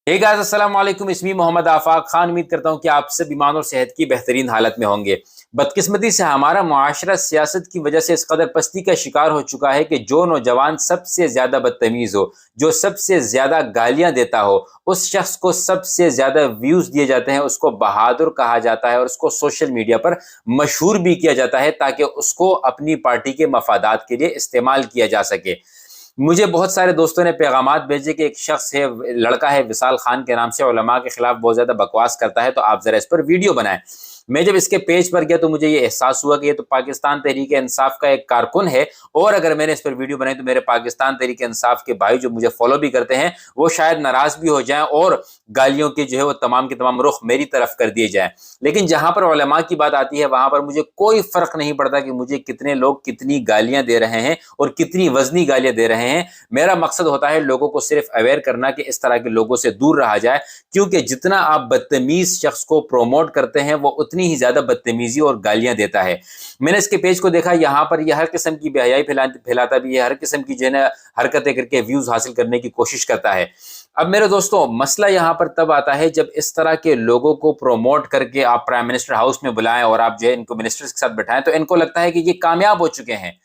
Hey guys, अस्सलाम वालेकुम। इसमी मोहम्मद आफाक खान। उम्मीद करता हूँ कि आप सब ईमान और सेहत की बेहतरीन हालत में होंगे। बदकिस्मती से हमारा मुआशरा सियासत की वजह से इस कदर पस्ती का शिकार हो चुका है कि जो नौजवान सबसे ज्यादा बदतमीज हो, जो सबसे ज्यादा गालियां देता हो, उस शख्स को सबसे ज्यादा व्यूज दिए जाते हैं, उसको बहादुर कहा जाता है और उसको सोशल मीडिया पर मशहूर भी किया जाता है ताकि उसको अपनी पार्टी के मफादात के लिए इस्तेमाल किया जा सके। मुझे बहुत सारे दोस्तों ने पैगामात भेजे कि एक शख्स है, लड़का है विशाल खान के नाम से, उलमा के खिलाफ बहुत ज्यादा बकवास करता है, तो आप जरा इस पर वीडियो बनाएं। मैं जब इसके पेज पर गया तो मुझे ये एहसास हुआ कि ये तो पाकिस्तान तहरीक इंसाफ का एक कारकुन है, और अगर मैंने इस पर वीडियो बनाई तो मेरे पाकिस्तान तहरीक इंसाफ के भाई जो मुझे फॉलो भी करते हैं वो शायद नाराज भी हो जाएं और गालियों के जो है वो तमाम के तमाम रुख मेरी तरफ कर दिए जाएं। लेकिन जहां पर उलमा की बात आती है वहां पर मुझे कोई फर्क नहीं पड़ता कि मुझे कितने लोग कितनी गालियां दे रहे हैं और कितनी वजनी गालियां दे रहे हैं। मेरा मकसद होता है लोगों को सिर्फ अवेयर करना कि इस तरह के लोगों से दूर रहा जाए, क्योंकि जितना आप बदतमीज शख्स को प्रोमोट करते हैं वो उतनी ही ज्यादा बदतमीजी और गालियां देता है। मैंने इसके पेज को देखा, यहाँ पर यह हर किस्म की बेहयाई फैलाता भी है, हर किस्म की जो है ना हरकतें करके व्यूज हासिल करने की कोशिश करता है। अब मेरे दोस्तों, मसला यहाँ पर तब आता है जब इस तरह के लोगों को प्रोमोट करके आप प्राइम मिनिस्टर हाउस में बुलाएं और आप जो है इनको मिनिस्टर्स के साथ बैठाएं, तो इनको लगता है कि ये कामयाब हो चुके हैं।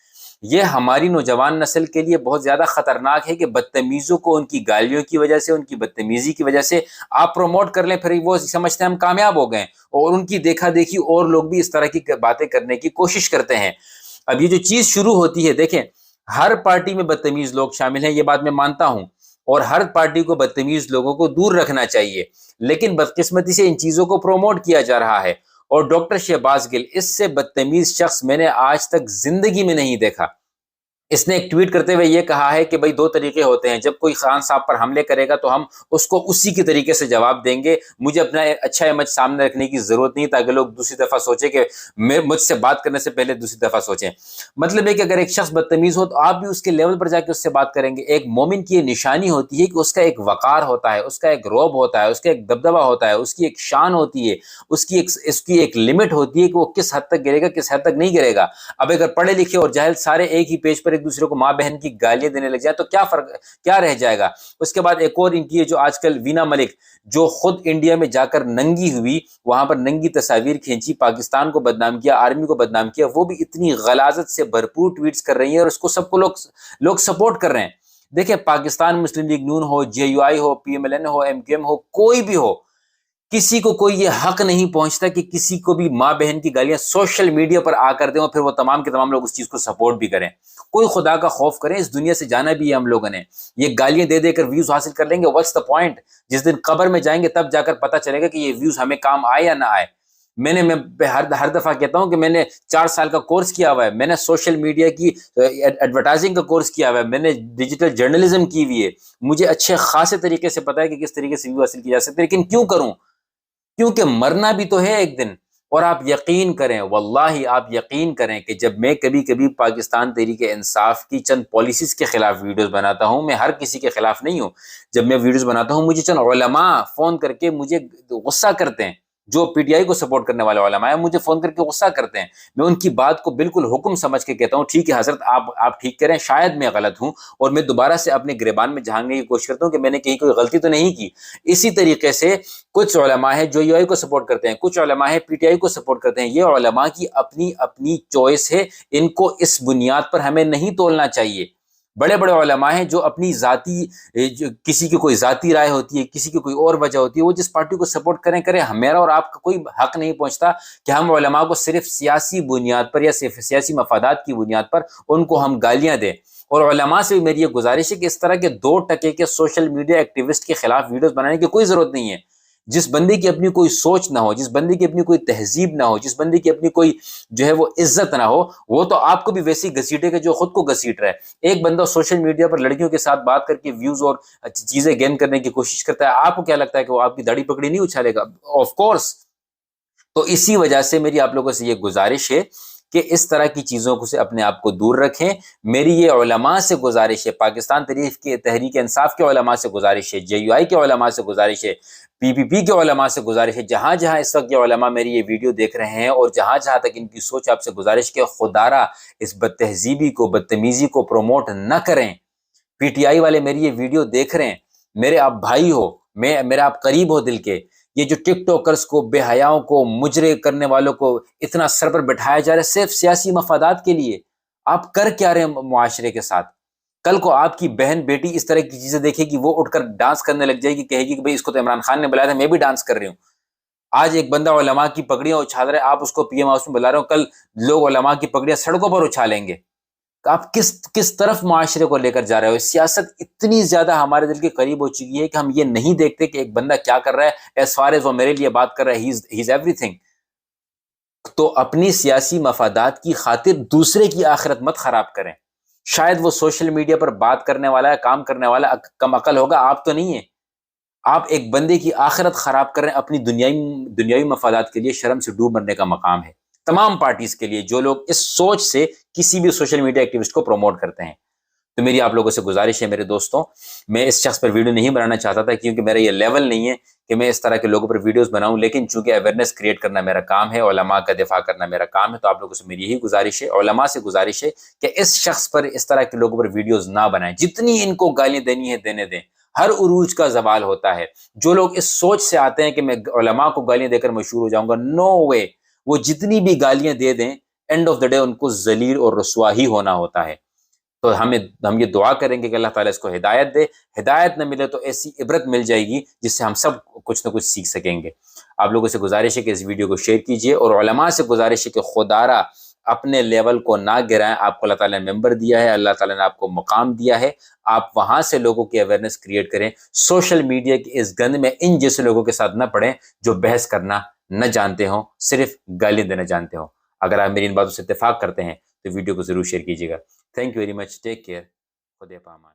ये हमारी नौजवान नस्ल के लिए बहुत ज्यादा खतरनाक है कि बदतमीजों को उनकी गालियों की वजह से, उनकी बदतमीजी की वजह से आप प्रमोट कर लें, फिर वो समझते हैं हम कामयाब हो गए, और उनकी देखा देखी और लोग भी इस तरह की बातें करने की कोशिश करते हैं। अब ये जो चीज शुरू होती है, देखें, हर पार्टी में बदतमीज लोग शामिल हैं, ये बात मैं मानता हूं, और हर पार्टी को बदतमीज लोगों को दूर रखना चाहिए, लेकिन बदकिस्मती से इन चीजों को प्रोमोट किया जा रहा है। और डॉक्टर शहबाज गिल, इससे बदतमीज शख्स मैंने आज तक जिंदगी में नहीं देखा। इसने एक ट्वीट करते हुए ये कहा है कि भाई दो तरीके होते हैं, जब कोई खान साहब पर हमले करेगा तो हम उसको उसी की तरीके से जवाब देंगे, मुझे अपना अच्छा इमेज सामने रखने की जरूरत नहीं ताकि लोग दूसरी दफा सोचे कि मैं मुझसे बात करने से पहले दूसरी दफा सोचें। मतलब है कि अगर एक शख्स बदतमीज हो तो आप भी उसके लेवल पर जाके उससे बात करेंगे। एक मोमिन की ये निशानी होती है कि उसका एक वकार होता है, उसका एक रौब होता है, उसका एक दबदबा होता है, उसकी एक शान होती है, उसकी एक लिमिट होती है कि वो किस हद तक गिरेगा, किस हद तक नहीं गिरेगा। अब अगर पढ़े लिखे और जाहिल सारे एक ही पेज पर एक दूसरे को माँ बहन की गालियां देने लग जाए तो क्या फर्क, क्या रह जाएगा। उसके बाद एक और इनकी है जो आजकल वीना मलिक, जो खुद इंडिया में जाकर नंगी हुई, वहां पर नंगी तस्वीर खींची, पाकिस्तान को बदनाम किया, आर्मी को बदनाम किया, वो भी इतनी गलाजत से भरपूर ट्वीट्स कर रही है और उसको सबको लोग सपोर्ट कर रहे हैं। देखिए, पाकिस्तान मुस्लिम लीग नून हो, JUI हो, PMLN हो, MQM हो, कोई भी हो, किसी को कोई ये हक नहीं पहुंचता कि किसी को भी माँ बहन की गालियां सोशल मीडिया पर आकर दें और फिर वो तमाम के तमाम लोग उस चीज को सपोर्ट भी करें। कोई खुदा का खौफ करें, इस दुनिया से जाना भी है हम लोगों ने। ये गालियां दे देकर व्यूज हासिल कर लेंगे, व्हाट्स द पॉइंट। जिस दिन कब्र में जाएंगे तब जाकर पता चलेगा कि ये व्यूज हमें काम आए या ना आए। मैं हर दफा कहता हूं कि मैंने 4 साल का कोर्स किया हुआ है, मैंने सोशल मीडिया की एडवर्टाइजिंग का कोर्स किया हुआ है, मैंने डिजिटल जर्नलिज्म की हुई है, मुझे अच्छे खासे तरीके से पता है कि किस तरीके से व्यू हासिल किया जा सकता है। लेकिन क्यों करूं? क्योंकि मरना भी तो है एक दिन। और आप यकीन करें, वल्लाही आप यकीन करें कि जब मैं कभी कभी पाकिस्तान तहरीक इंसाफ की चंद पॉलिसीज के खिलाफ वीडियोस बनाता हूं, मैं हर किसी के खिलाफ नहीं हूं, जब मैं वीडियोस बनाता हूं मुझे चंद उलमा फोन करके मुझे गुस्सा करते हैं, जो PTI को सपोर्ट करने वाले उलमा है, मुझे फोन करके गुस्सा करते हैं। मैं उनकी बात को बिल्कुल हुक्म समझ के कहता हूँ, ठीक है हजरत, आप ठीक करें, शायद मैं गलत हूं, और मैं दोबारा से अपने गिरबान में झांकने की कोशिश करता हूँ कि मैंने कहीं कोई गलती तो नहीं की। इसी तरीके से कुछ उलमा है जो UI को सपोर्ट करते हैं, कुछ उलमा है PTI को सपोर्ट करते हैं। ये उलमा की अपनी अपनी चॉइस है, इनको इस बुनियाद पर हमें नहीं तोलना चाहिए। बड़े बड़े उलमा हैं जो अपनी जाती, जो किसी की कोई जाती राय होती है, किसी की कोई और वजह होती है, वो जिस पार्टी को सपोर्ट करें। हमारा और आपका कोई हक नहीं पहुंचता कि हम उलमा को सिर्फ सियासी बुनियाद पर या सिर्फ सियासी मफादात की बुनियाद पर उनको हम गालियां दें। और उलमा से भी मेरी ये गुजारिश है कि इस तरह के 2 टके के सोशल मीडिया एक्टिविस्ट के खिलाफ वीडियोस बनाने की कोई जरूरत नहीं है। जिस बंदे की अपनी कोई सोच ना हो, जिस बंदे की अपनी कोई तहजीब ना हो, जिस बंदे की अपनी कोई जो है वो इज्जत ना हो, वो तो आपको भी वैसी घसीटेगा जो खुद को घसीट रहा है। एक बंदा सोशल मीडिया पर लड़कियों के साथ बात करके व्यूज और चीजें गेन करने की कोशिश करता है, आपको क्या लगता है कि वो आपकी दाढ़ी पकड़ी नहीं उछालेगा? Of course. तो इसी वजह से मेरी आप लोगों से ये गुजारिश है कि इस तरह की चीज़ों को से अपने आप को दूर रखें। मेरी ये उलमा से गुजारिश है, पाकिस्तान तहरीक इंसाफ के उलमा से गुजारिश है, JUI के उलमा से गुजारिश है, PPP के उलमा से गुजारिश है, जहाँ जहाँ इस वक्त ये उलमा मेरी ये वीडियो देख रहे हैं और जहाँ जहाँ तक इनकी सोच, आपसे गुजारिश के खुदारा इस बदतहजीबी को, बदतमीजी को प्रमोट न करें। PTI वाले मेरी ये वीडियो देख रहे हैं, मेरे आप भाई हो, میرا آپ قریب ہو دل کے، یہ جو ٹک ٹاکرز کو، بے حیاؤں کو، مجرے کرنے والوں کو اتنا سر پر بٹھایا جا رہا ہے صرف سیاسی مفادات کے لیے، آپ کر کیا رہے ہیں معاشرے کے ساتھ؟ کل کو آپ کی بہن بیٹی اس طرح کی چیزیں دیکھے گی، وہ اٹھ کر ڈانس کرنے لگ جائے گی، کہے گی کہ بھئی اس کو تو عمران خان نے بلایا تھا، میں بھی ڈانس کر رہی ہوں۔ آج ایک بندہ علماء کی پگڑیاں اچھال رہا ہے، آپ اس کو پی ایم ہاؤس میں بلا رہے ہو، کل لوگ علماء کی پگڑیاں سڑکوں پر اچھالیں گے۔ آپ کس طرف معاشرے کو لے کر جا رہے ہو؟ سیاست اتنی زیادہ ہمارے دل کے قریب ہو چکی ہے کہ ہم یہ نہیں دیکھتے کہ ایک بندہ کیا کر رہا ہے، ایز فار ایز وہ میرے لیے بات کر رہا ہے، ہی از ایوری تھنگ۔ تو اپنی سیاسی مفادات کی خاطر دوسرے کی آخرت مت خراب کریں۔ شاید وہ سوشل میڈیا پر بات کرنے والا ہے، کام کرنے والا کم عقل ہوگا، آپ تو نہیں ہیں۔ آپ ایک بندے کی آخرت خراب کر رہے ہیں اپنی دنیاوی مفادات کے لیے، شرم سے ڈوب مرنے کا مقام ہے تمام پارٹیز کے لیے جو لوگ اس سوچ سے کسی بھی سوشل میڈیا ایکٹیوسٹ کو پروموٹ کرتے ہیں۔ تو میری آپ لوگوں سے گزارش ہے میرے دوستوں، میں اس شخص پر ویڈیو نہیں بنانا چاہتا تھا کیونکہ میرا یہ لیول نہیں ہے کہ میں اس طرح کے لوگوں پر ویڈیوز بناؤں، لیکن چونکہ اویئرنیس کریٹ کرنا میرا کام ہے، علماء کا دفاع کرنا میرا کام ہے، تو آپ لوگوں سے میری یہی گزارش ہے، علماء سے گزارش ہے کہ اس شخص پر، اس طرح کے لوگوں پر ویڈیوز نہ بنائیں۔ جتنی ان کو گالیاں دینی ہے دینے دیں، ہر عروج کا زوال ہوتا ہے۔ جو لوگ اس سوچ سے آتے ہیں کہ میں علماء کو گالیاں دے کر مشہور ہو جاؤں گا، نو وے، وہ جتنی بھی گالیاں دے دیں، اینڈ آف دا ڈے ان کو ذلیل اور رسوا ہی ہونا ہوتا ہے۔ تو ہم یہ دعا کریں گے کہ اللہ تعالیٰ اس کو ہدایت دے، ہدایت نہ ملے تو ایسی عبرت مل جائے گی جس سے ہم سب کچھ نہ کچھ سیکھ سکیں گے۔ آپ لوگوں سے گزارش ہے کہ اس ویڈیو کو شیئر کیجئے، اور علماء سے گزارش ہے کہ خدارہ اپنے لیول کو نہ گرائیں۔ آپ کو اللہ تعالیٰ نے ممبر دیا ہے، اللہ تعالیٰ نے آپ کو مقام دیا ہے، آپ وہاں سے لوگوں کی اویئرنیس کریٹ کریں۔ سوشل میڈیا کی اس گند میں ان جیسے لوگوں کے ساتھ نہ پڑیں جو بحث کرنا نہ جانتے ہوں، صرف گالیاں دینا جانتے ہوں۔ اگر آپ میری ان باتوں سے اتفاق کرتے ہیں تو ویڈیو کو ضرور شیئر کیجیے گا۔ Thank you very much, take care, خدا پامان۔